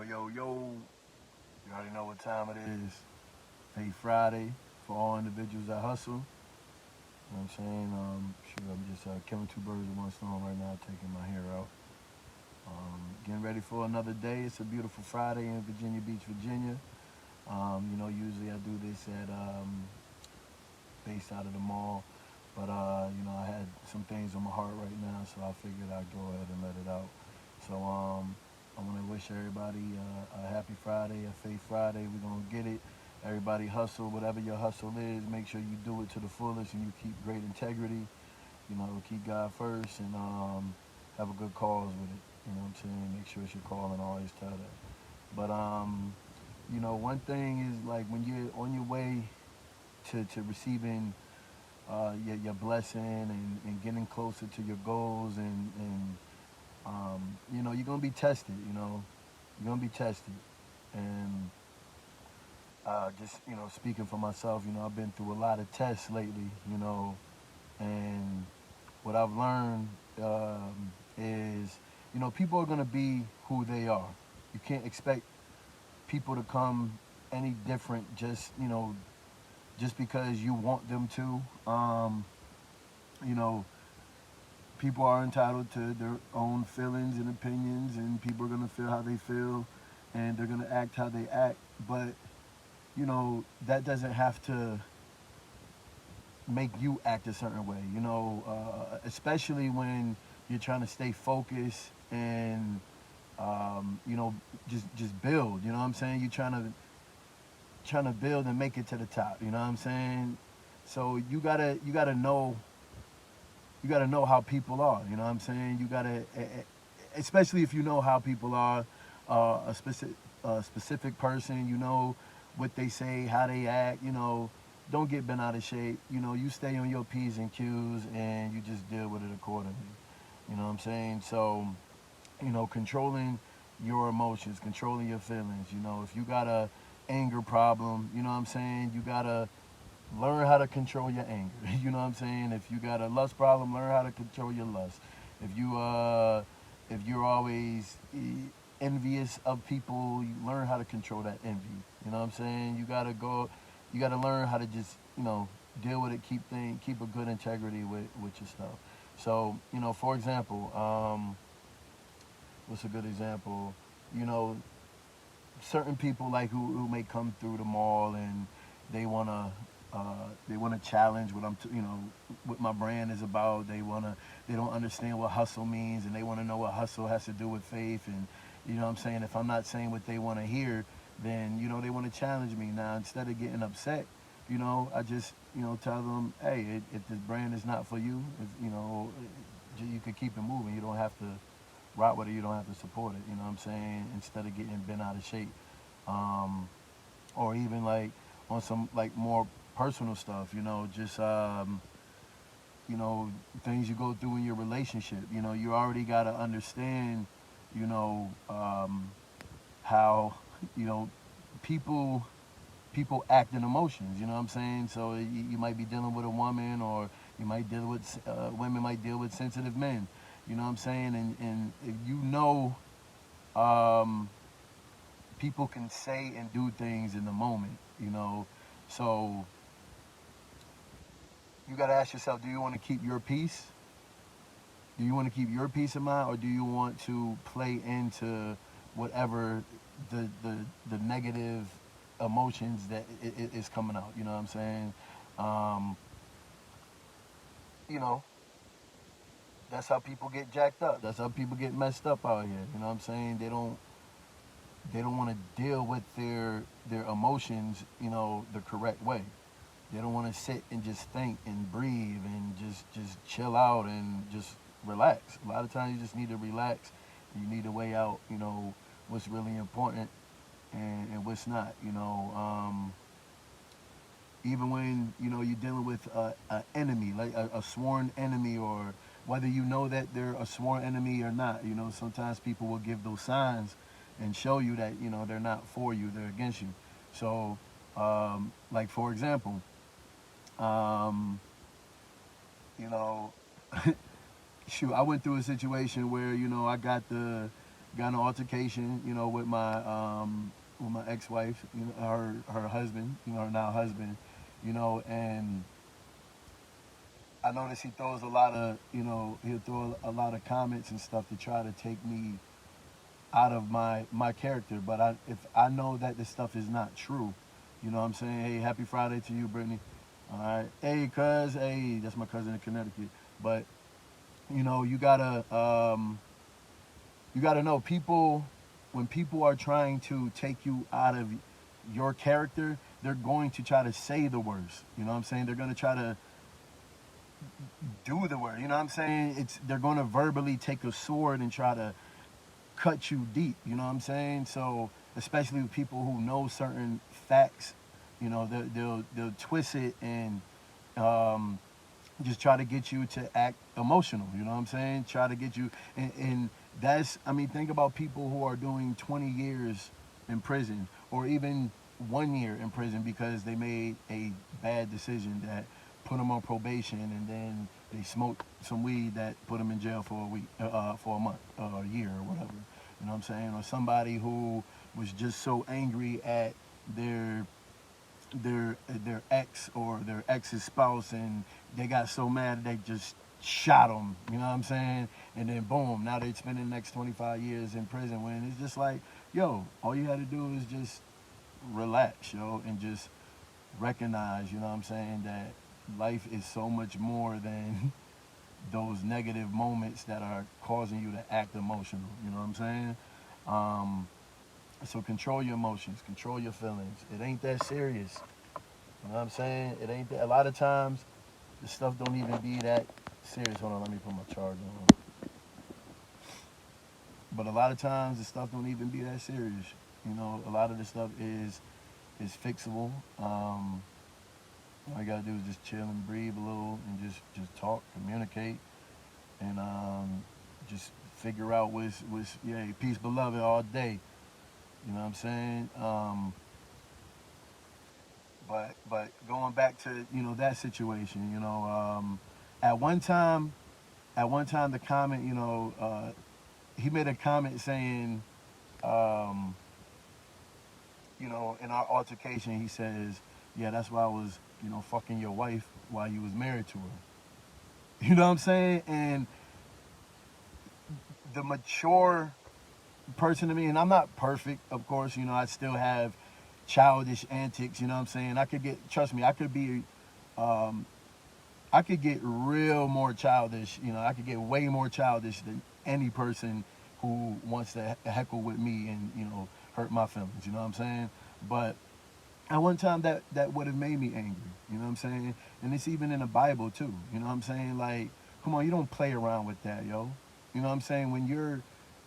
Yo. You already know what time it is. Faith Friday for all individuals that hustle. You know what I'm saying? I'm just killing two birds with one stone right now, taking my hair out. Getting ready for another day. It's a beautiful Friday in Virginia Beach, Virginia. Usually I do this at based out of the mall. But I had some things on my heart right now, so I figured I'd go ahead and let it out. So I want to wish everybody a happy Friday, a Faith Friday. We're gonna get it. Everybody hustle, whatever your hustle is. Make sure you do it to the fullest and you keep great integrity. Keep God first and have a good cause with it. You know what I'm saying? Make sure it's your call and always tell that. But one thing is like when you're on your way to receiving your blessing and getting closer to your goals and you're gonna be tested. You're gonna be tested, and just speaking for myself, I've been through a lot of tests lately. And what I've learned is people are gonna be who they are. You can't expect people to come any different just because you want them to. You know, People are entitled to their own feelings and opinions, and people are gonna feel how they feel, and they're gonna act how they act. But that doesn't have to make you act a certain way. Especially when you're trying to stay focused and just build. You know what I'm saying? You're trying to build and make it to the top. You know what I'm saying? So you gotta know how people are. You know what I'm saying? Especially if you know how people are, a specific person. You know what they say, how they act. Don't get bent out of shape. You stay on your p's and q's, and you just deal with it accordingly. You know what I'm saying? So, controlling your emotions, controlling your feelings. If you got a anger problem, you know what I'm saying? You gotta learn how to control your anger. You know what I'm saying? If you got a lust problem, learn how to control your lust. If you're always envious of people, you learn how to control that envy. You know what I'm saying? You gotta learn how to just deal with it. Keep a good integrity with your stuff. So for example, what's a good example? You know, Certain people like who may come through the mall and they wanna challenge what my brand is about. They don't understand what hustle means, and they wanna know what hustle has to do with faith. And what I'm saying, if I'm not saying what they wanna hear, then they wanna challenge me. Now instead of getting upset, I just tell them, hey, if this brand is not for you, if you could keep it moving. You don't have to rock with it. You don't have to support it. You know what I'm saying? Instead of getting bent out of shape, um, or even like on some like more personal stuff. Just you know things you go through in your relationship. You already got to understand. You know how you know people people act in emotions. You know what I'm saying? So you might be dealing with a woman, or you might deal with women might deal with sensitive men. You know what I'm saying? And if um, people can say and do things in the moment. So you got to ask yourself: do you want to keep your peace? Do you want to keep your peace of mind, or do you want to play into whatever the negative emotions that is coming out? You know what I'm saying? Um, you know, that's how people get jacked up. That's how people get messed up out here. You know what I'm saying? They don't want to deal with their emotions, the correct way. They don't want to sit and just think and breathe and just chill out and just relax. A lot of times you just need to relax. You need to weigh out, what's really important and what's not. Even when you're dealing with an enemy, like a sworn enemy, or whether you know that they're a sworn enemy or not. Sometimes people will give those signs and show you that they're not for you, they're against you. So, like for example, um, you know, shoot, I went through a situation where I got the got in an altercation, you know, with my ex-wife, you know, her husband, you know, her now husband, you know, and I notice he throws a lot of, you know, he'll throw a lot of comments and stuff to try to take me out of my character. But if I know that this stuff is not true, you know what I'm saying? Hey, happy Friday to you, Brittany. All right. Hey, cuz, hey, that's my cousin in Connecticut. But, you know, you gotta know people, when people are trying to take you out of your character, they're going to try to say the worst. You know what I'm saying? They're gonna try to do the word. You know what I'm saying? They're gonna verbally take a sword and try to cut you deep. You know what I'm saying? So especially with people who know certain facts, you know, they'll twist it and um, just try to get you to act emotional. You know what I'm saying? Try to get you, and that's, I mean, think about people who are doing 20 years in prison or even 1 year in prison because they made a bad decision that put them on probation, and then they smoked some weed that put them in jail for a week, for a month, or a year, or whatever. You know what I'm saying? Or somebody who was just so angry at their their ex or their ex's spouse, and they got so mad they just shot them. You know what I'm saying? And then boom, now they spend the next 25 years in prison. When it's just like, yo, all you had to do is just relax, yo, and just recognize, you know what I'm saying, that life is so much more than those negative moments that are causing you to act emotional. You know what I'm saying? Um, so control your emotions, control your feelings. It ain't that serious. You know what I'm saying? It ain't that. A lot of times, the stuff don't even be that serious. Hold on, let me put my charger on. But a lot of times, the stuff don't even be that serious. You know, a lot of the stuff is fixable. All you gotta do is just chill and breathe a little, and just talk, communicate, and just figure out what's yeah, peace, beloved, all day. You know what I'm saying? But going back to, you know, that situation, you know, at one time, the comment, you know, he made a comment saying, um, you know, in our altercation, he says, yeah, that's why I was, you know, fucking your wife while you was married to her. You know what I'm saying? And the mature person to me, and I'm not perfect, of course, you know, I still have childish antics, you know what I'm saying? I could get, trust me, um, I could get real more childish, you know, I could get way more childish than any person who wants to heckle with me and, you know, hurt my feelings, you know what I'm saying? But at one time that would have made me angry, you know what I'm saying? And it's even in the Bible too, you know what I'm saying? Like, come on, you don't play around with that, yo. You know what I'm saying? When you're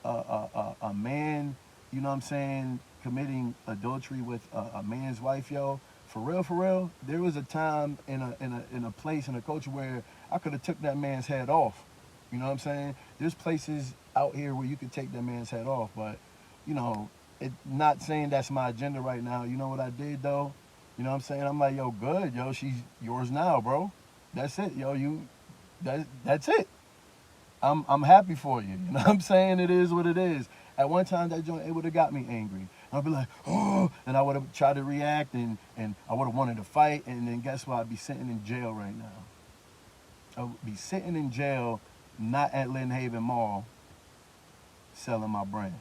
a man, you know what I'm saying, committing adultery with a man's wife, yo, for real, there was a time in a place, in a culture where I could have took that man's head off. You know what I'm saying? There's places out here where you could take that man's head off, but you know, it not saying that's my agenda right now. You know what I did though? You know what I'm saying? I'm like, yo, good, yo, she's yours now, bro. That's it, yo. That's it. I'm happy for you. You know what I'm saying? It is what it is. At one time, that joint, it would have got me angry. I'd be like, oh, and I would have tried to react, and I would have wanted to fight, and then guess what? I'd be sitting in jail right now. I would be sitting in jail, not at Lynn Haven Mall, selling my brand.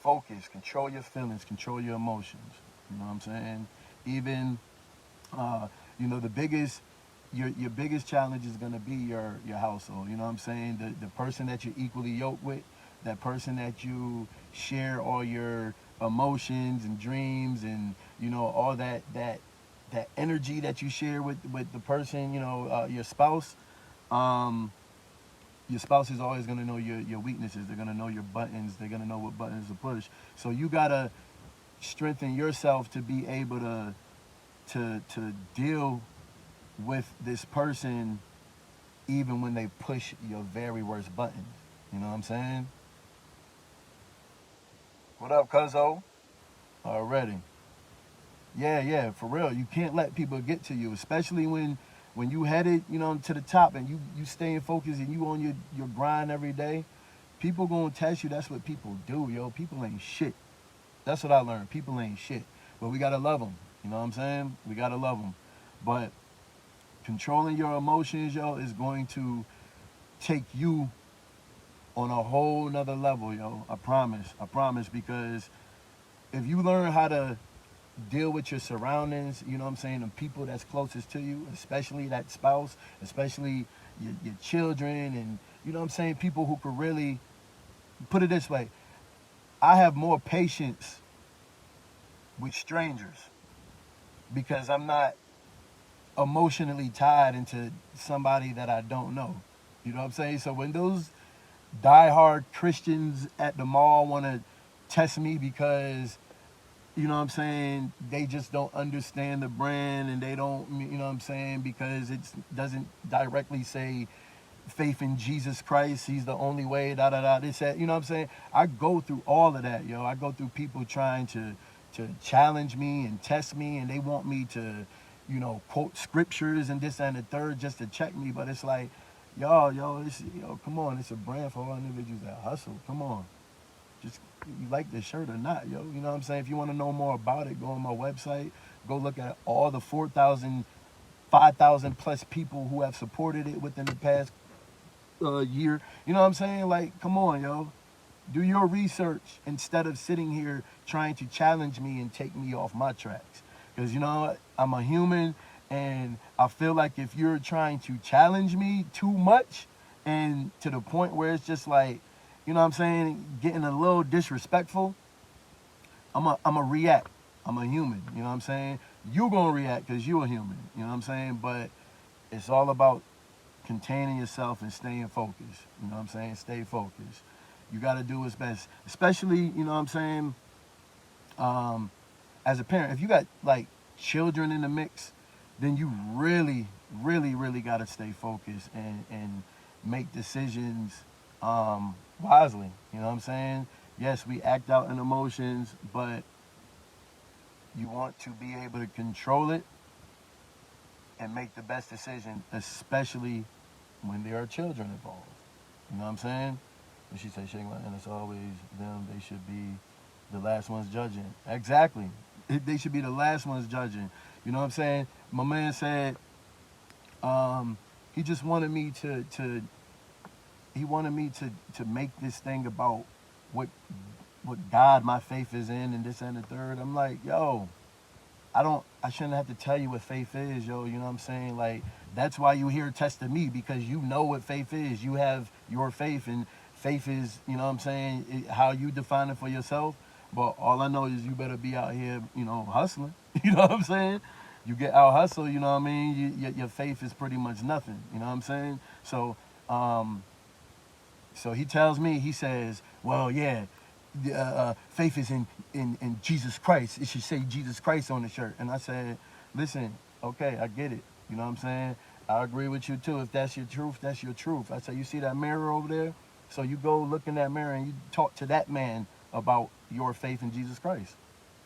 Focus, control your feelings, control your emotions. You know what I'm saying? Even, you know, your biggest challenge is gonna be your household. You know what I'm saying? The person that you're equally yoked with, that person that you share all your emotions and dreams and, you know, all that energy that you share with the person, you know, your spouse. Um, your spouse is always going to know your weaknesses. They're going to know your buttons. They're going to know what buttons to push. So you got to strengthen yourself to be able to deal with this person even when they push your very worst buttons. You know what I'm saying? What up, cuzzo? Already. Yeah, for real. You can't let people get to you, especially when you headed, you know, to the top, and you staying focused and you on your grind every day. People gonna test you. That's what people do, yo. People ain't shit. That's what I learned. People ain't shit. But we gotta love them. You know what I'm saying? We gotta love them. But controlling your emotions, yo, is going to take you on a whole nother level, yo. I promise. I promise. Because if you learn how to deal with your surroundings, you know what I'm saying, the people that's closest to you, especially that spouse, especially your children, and you know what I'm saying, people who could really, put it this way, I have more patience with strangers because I'm not emotionally tied into somebody that I don't know. You know what I'm saying? So when those diehard Christians at the mall want to test me because, you know what I'm saying, they just don't understand the brand, and they don't, you know what I'm saying, because it doesn't directly say faith in Jesus Christ, he's the only way, da da da, this, that, you know what I'm saying? I go through all of that, yo. I go through people trying to challenge me and test me, and they want me to, you know, quote scriptures and this and the third just to check me. But it's like, yo, come on, it's a brand for all individuals that hustle. Come on. Just, you like the shirt or not, yo. You know what I'm saying? If you want to know more about it, go on my website. Go look at all the 4,000, 5,000 plus people who have supported it within the past year. You know what I'm saying? Like, come on, yo. Do your research instead of sitting here trying to challenge me and take me off my tracks. Because, you know what? I'm a human, and I feel like if you're trying to challenge me too much and to the point where it's just like, you know what I'm saying, getting a little disrespectful, I'm a react. I'm a human, you know what I'm saying? You gonna react because you a human, you know what I'm saying? But it's all about containing yourself and staying focused. You know what I'm saying? Stay focused. You got to do what's best, especially, you know what I'm saying, um, as a parent. If you got like children in the mix, then you really, really, really got to stay focused and make decisions wisely. You know what I'm saying? Yes, we act out in emotions, but you want to be able to control it and make the best decision, especially when there are children involved. You know what I'm saying? When she said, "Shake my," and it's always them. They should be the last ones judging. Exactly. They should be the last ones judging. You know what I'm saying? My man said he just wanted me to make this thing about what what God my faith is in and this and the third. I'm like, yo, I shouldn't have to tell you what faith is, yo. You know what I'm saying? Like, that's why you here testing me, because you know what faith is. You have your faith, and faith is, you know what I'm saying, how you define it for yourself. But all I know is you better be out here, you know, hustling. You know what I'm saying? You get out hustle, you know what I mean? Your faith is pretty much nothing. You know what I'm saying? So he tells me, he says, well, yeah, faith is in Jesus Christ. It should say Jesus Christ on the shirt. And I said, listen, okay, I get it. You know what I'm saying? I agree with you too. If that's your truth, that's your truth. I said, you see that mirror over there? So you go look in that mirror and you talk to that man about your faith in Jesus Christ.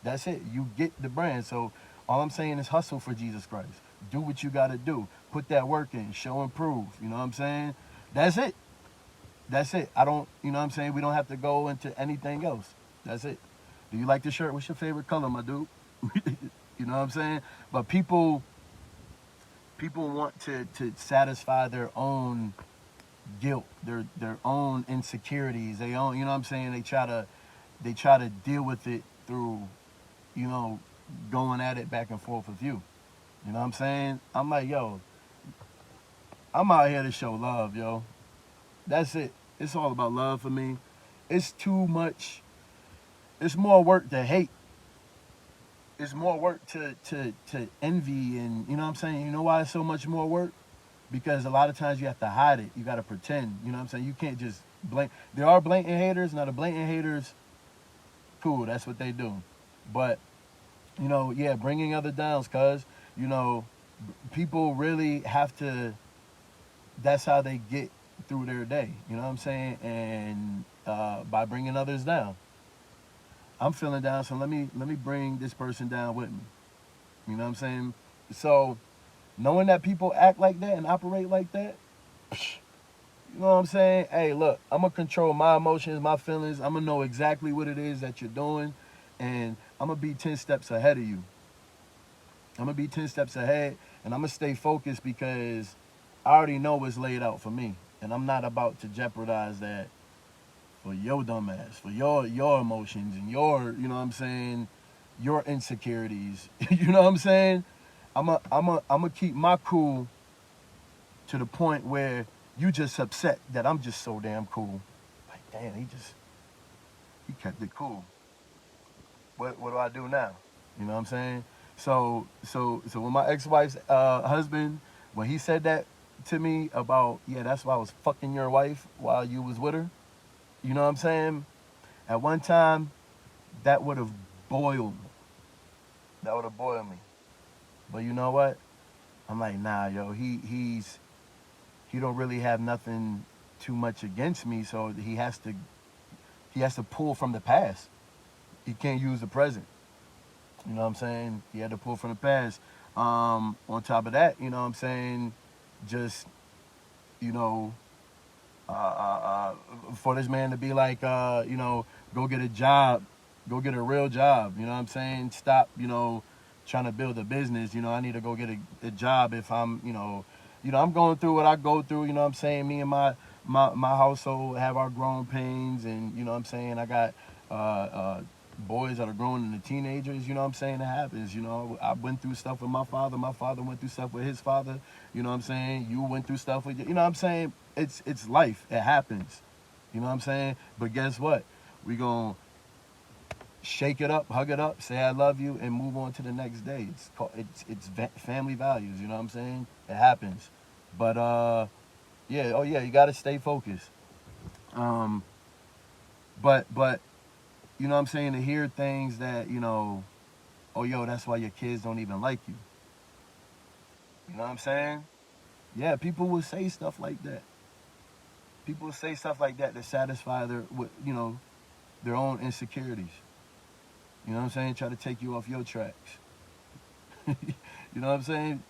That's it. You get the brand. So all I'm saying is hustle for Jesus Christ. Do what you got to do. Put that work in. Show and prove. You know what I'm saying? That's it. That's it. I don't, you know what I'm saying? We don't have to go into anything else. That's it. Do you like the shirt? What's your favorite color, my dude? You know what I'm saying? But people want to satisfy their own guilt, their own insecurities, they own, you know what I'm saying? They try to deal with it through, you know, going at it back and forth with you. You know what I'm saying? I'm like, yo, I'm out here to show love, yo. That's it. It's all about love for me. It's too much. It's more work to hate. It's more work to envy, and you know what I'm saying? You know why it's so much more work? Because a lot of times you have to hide it. You got to pretend. You know what I'm saying? You can't just blame. There are blatant haters. Now the blatant haters, cool. That's what they do. But you know, yeah, bringing other downs, cause you know, people really have to. That's how they get through their day. You know what I'm saying? And by bringing others down, I'm feeling down. So let me bring this person down with me. You know what I'm saying? So knowing that people act like that and operate like that, You know what I'm saying? Hey, look, I'm gonna control my emotions, my feelings. I'm gonna know exactly what it is that you're doing, and I'm gonna be 10 steps ahead of you. I'm gonna be 10 steps ahead, and I'm gonna stay focused because I already know what's laid out for me, and I'm not about to jeopardize that for your dumb ass, for your emotions and your, you know what I'm saying, your insecurities. You know what I'm saying? I'm a keep my cool to the point where you just upset that I'm just so damn cool. Like, damn, he kept it cool. What do I do now? You know what I'm saying? So when my ex-wife's husband, when he said that to me about, yeah, that's why I was fucking your wife while you was with her. You know what I'm saying? At one time, that would have boiled me. That would have boiled me. But you know what? I'm like, nah, yo, he don't really have nothing too much against me, so he has to pull from the past. He can't use the present. You know what I'm saying? He had to pull from the past. On top of that, you know what I'm saying? Just, you know, for this man to be like, go get a job, go get a real job. You know what I'm saying? Stop, trying to build a business. I need to go get a job if I'm, I'm going through what I go through. You know what I'm saying? Me and my household have our growing pains, and you know what I'm saying. I got boys that are growing into teenagers. You know what I'm saying? It happens. I went through stuff with my father. My father went through stuff with his father. You know what I'm saying? You went through stuff with, you know what I'm saying? It's life. It happens. You know what I'm saying? But guess what? We gonna shake it up, hug it up, say I love you, and move on to the next day. It's family values. You know what I'm saying? It happens. But yeah, oh yeah, you gotta stay focused. Um, but you know what I'm saying? To hear things that oh yo, that's why your kids don't even like you. You know what I'm saying? Yeah, people will say stuff like that. People will say stuff like that to satisfy their own insecurities. You know what I'm saying? Try to take you off your tracks. You know what I'm saying?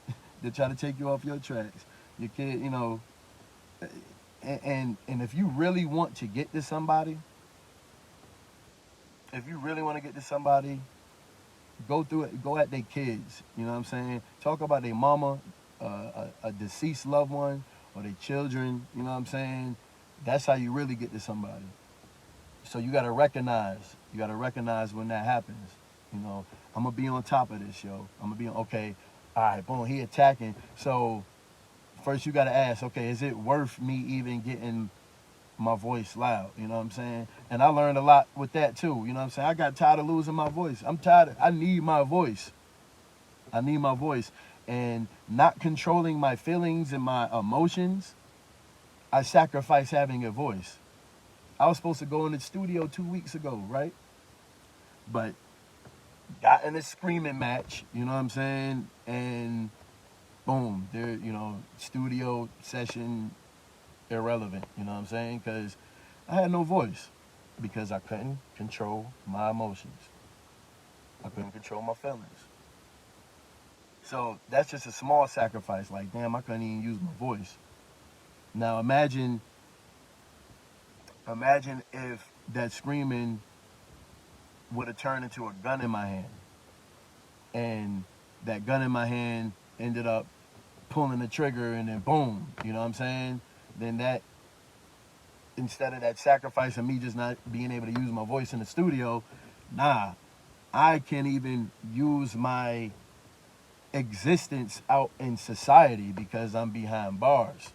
They try to take you off your tracks. Your kid, and if you really want to get to somebody, if you really want to get to somebody, go through it. Go at their kids. You know what I'm saying? Talk about their mama, a deceased loved one, or their children. You know what I'm saying? That's how you really get to somebody. So you gotta recognize. You gotta recognize when that happens. You know, I'm gonna be on top of this, yo. I'm gonna be okay. All right, boom. He attacking. So first you gotta ask, okay, is it worth me even getting my voice loud? You know what I'm saying? And I learned a lot with that too. You know what I'm saying? I got tired of losing my voice. I'm tired. I need my voice. I need my voice. And not controlling my feelings and my emotions, I sacrifice having a voice. I was supposed to go in the studio 2 weeks ago, right? But got in a screaming match, you know what I'm saying? And boom, there, studio session irrelevant, you know what I'm saying? Because I had no voice because I couldn't control my emotions. I couldn't control my feelings. So that's just a small sacrifice. Like, damn, I couldn't even use my voice. Now imagine if that screaming would have turned into a gun in my hand, and that gun in my hand ended up pulling the trigger, and then boom, you know what I'm saying? Then that, instead of that sacrifice of me just not being able to use my voice in the studio, nah, I can't even use my existence out in society because I'm behind bars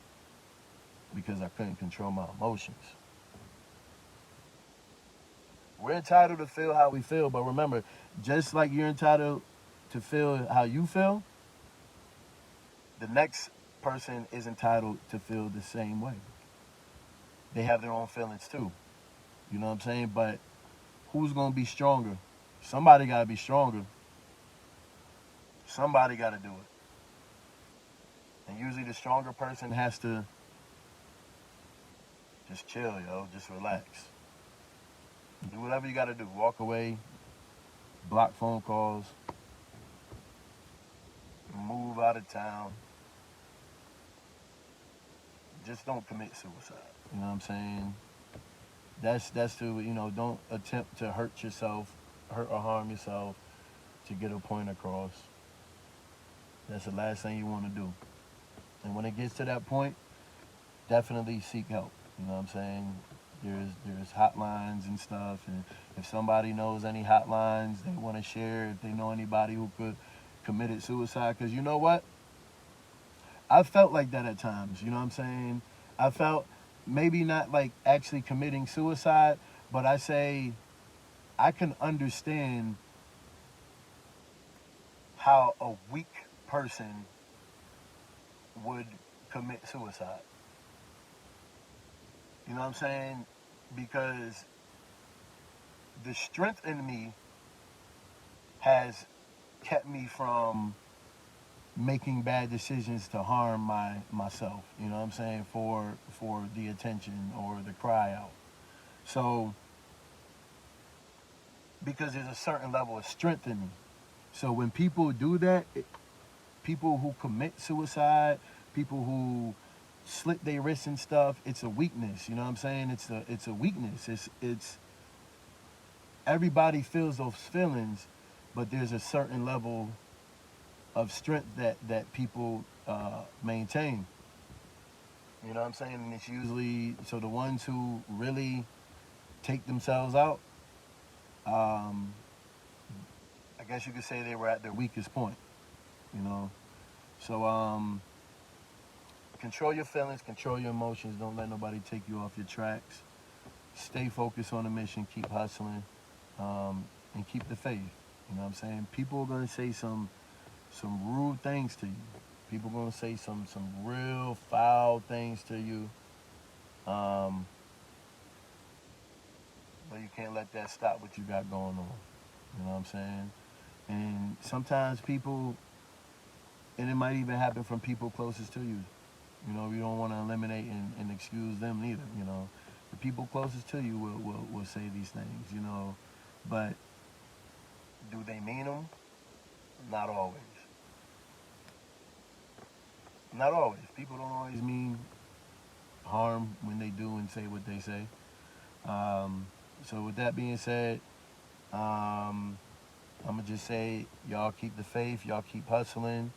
because I couldn't control my emotions. We're entitled to feel how we feel, but remember, just like you're entitled to feel how you feel, the next person is entitled to feel the same way. They have their own feelings too. You know what I'm saying? But who's gonna be stronger? Somebody gotta be stronger. Somebody gotta do it. And usually the stronger person has to just chill, yo. Just relax. Do whatever you gotta do. Walk away, block phone calls, move out of town, just don't commit suicide. You know what I'm saying? That's to, don't attempt to hurt yourself, hurt or harm yourself to get a point across. That's the last thing you want to do. And when it gets to that point, definitely seek help. You know what I'm saying? There's hotlines and stuff, and if somebody knows any hotlines they want to share, if they know anybody who could committed suicide, because you know what? I felt like that at times. You know what I'm saying? I felt maybe not like actually committing suicide, but I say I can understand how a weak person would commit suicide. You know what I'm saying? Because the strength in me has kept me from making bad decisions to harm myself. You know what I'm saying? For the attention or the cry out. So because there's a certain level of strength in me. So when people do that, people who commit suicide, people who slit their wrists and stuff, it's a weakness. You know what I'm saying? It's a weakness. It's everybody feels those feelings, but there's a certain level of strength that people maintain. You know what I'm saying? And it's usually so the ones who really take themselves out. Um, I guess you could say they were at their weakest point. You know, so control your feelings, control your emotions. Don't let nobody take you off your tracks. Stay focused on the mission. Keep hustling, and keep the faith. You know what I'm saying? People are gonna say some rude things to you. People are gonna say some real foul things to you. Um, but you can't let that stop what you got going on. You know what I'm saying? And sometimes people, and it might even happen from people closest to you. You know, you don't want to eliminate and excuse them neither. You know, the people closest to you will say these things. You know, but do they mean them? Not always. Not always. People don't always mean harm when they do and say what they say. So with that being said, um, I'm gonna just say y'all keep the faith. Y'all keep hustling.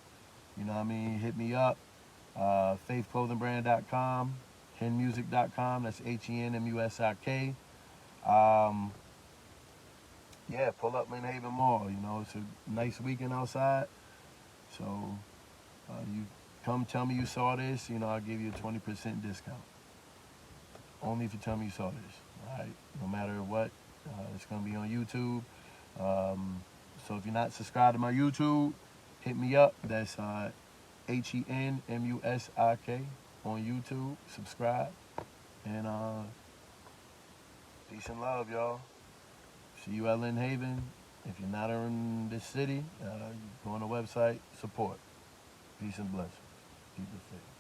You know what I mean? Hit me up. Faithclothingbrand.com, henmusic.com. That's HENMUSIK. Um, yeah, pull up Manhaven Mall. You know, it's a nice weekend outside. So you come tell me you saw this. You know, I'll give you a 20% discount. Only if you tell me you saw this. All right. No matter what, it's gonna be on YouTube. So if you're not subscribed to my YouTube, hit me up. That's HENMUSIK on YouTube. Subscribe. And peace and love, y'all. See you at Lynn Haven. If you're not in this city, go on the website, support. Peace and blessings. Keep the faith.